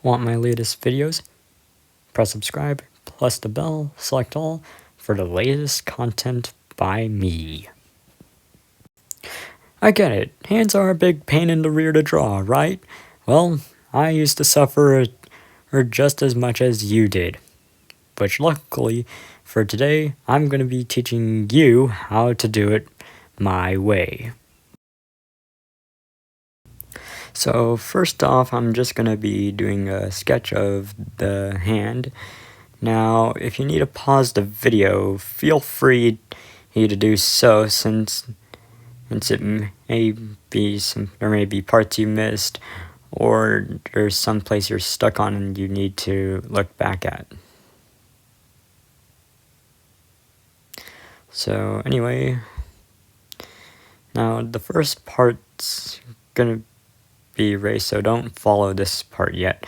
Want my latest videos? Press subscribe, plus the bell, select all for the latest content by me. I get it, hands are a big pain in the rear to draw, right? Well, I used to suffer just as much as you did. But luckily, for today, I'm going to be teaching you how to do it my way. So first off, I'm just going to be doing a sketch of the hand. Now, if you need to pause the video, feel free to do so, since it may be there may be parts you missed, or there's some place you're stuck on and you need to look back at. So anyway, now the first part's gonna be erased, so don't follow this part yet.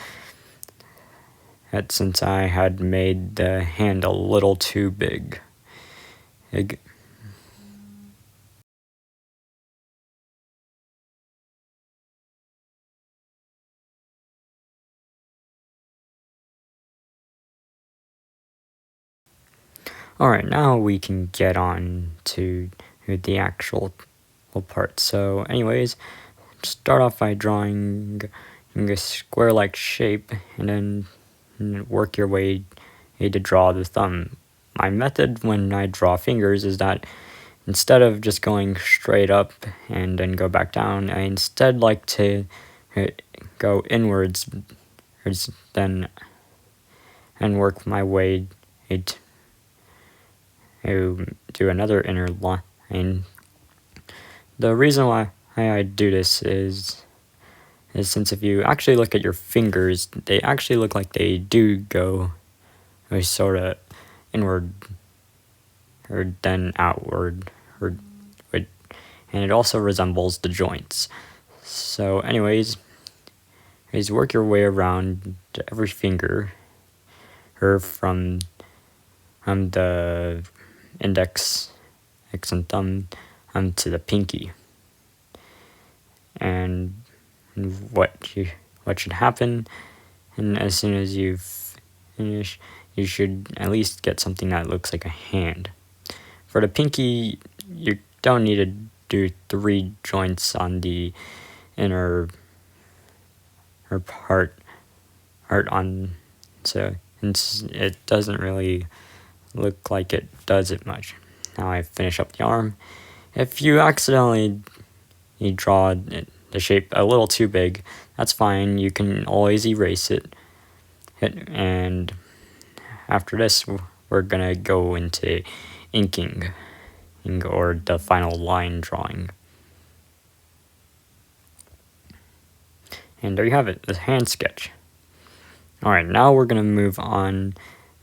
That's since I had made the hand a little too big. Alright, now we can get on to the actual part. So anyways, start off by drawing a square-like shape, and then work your way to draw the thumb. My method when I draw fingers is that instead of just going straight up and then go back down, I instead like to go inwards then and work my way to do another inner line. The reason why I do this is since if you actually look at your fingers, they actually look like they do go sort of inward or then outward, and it also resembles the joints. So anyways, work your way around every finger, or from the index and thumb to the pinky. And what should happen, and as soon as you finish, you should at least get something that looks like a hand. For the pinky, you don't need to do 3 joints on the inner part on, so it doesn't really look like it does it much. Now I finish up the arm. If you accidentally draw the shape a little too big, that's fine. You can always erase it. And after this, we're gonna go into inking, or the final line drawing. And there you have it, the hand sketch. Alright, now we're gonna move on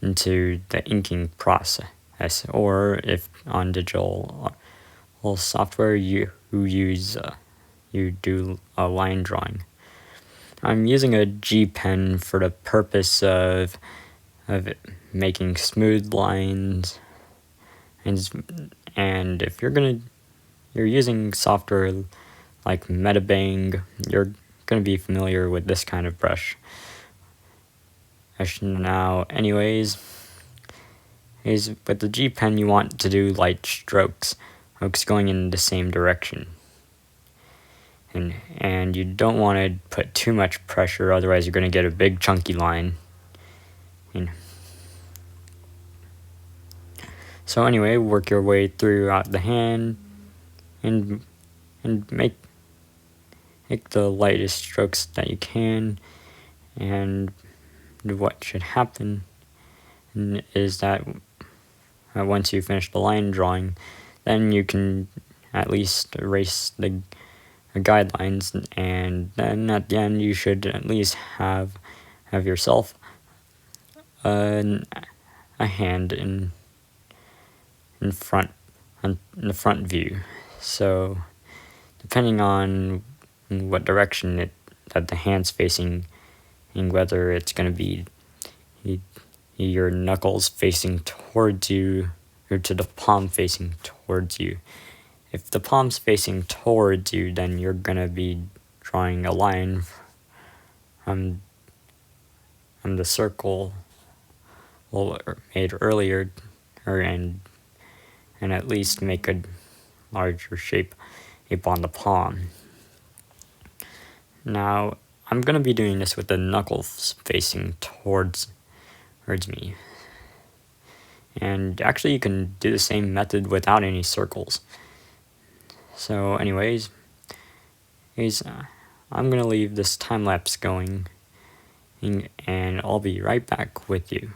into the inking process, or if on digital software you do a line drawing. I'm using a G pen for the purpose of making smooth lines, and if you're using software like Metabang, you're gonna be familiar with this kind of brush. Now, anyways, with the G pen you want to do light strokes going in the same direction. And you don't want to put too much pressure, otherwise you're going to get a big chunky line. So anyway, work your way throughout the hand and make the lightest strokes that you can. And what should happen is that once you finish the line drawing, then you can at least erase the guidelines, and then at the end you should at least have yourself a hand in the front view. So depending on what direction that the hand's facing, and whether it's going to be your knuckles facing towards you or to the palm facing towards you. If the palm's facing towards you, then you're going to be drawing a line from the circle made earlier, and at least make a larger shape on the palm. Now I'm gonna be doing this with the knuckles facing towards me. And actually you can do the same method without any circles. So anyways, I'm gonna leave this time lapse going, and I'll be right back with you.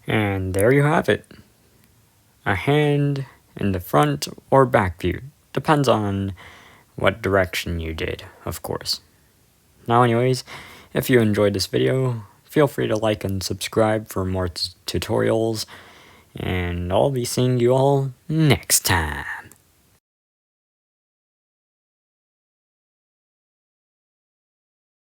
And there you have it. A hand in the front or back view. Depends on what direction you did, of course. Now anyways, if you enjoyed this video, feel free to like and subscribe for more tutorials, and I'll be seeing you all next time.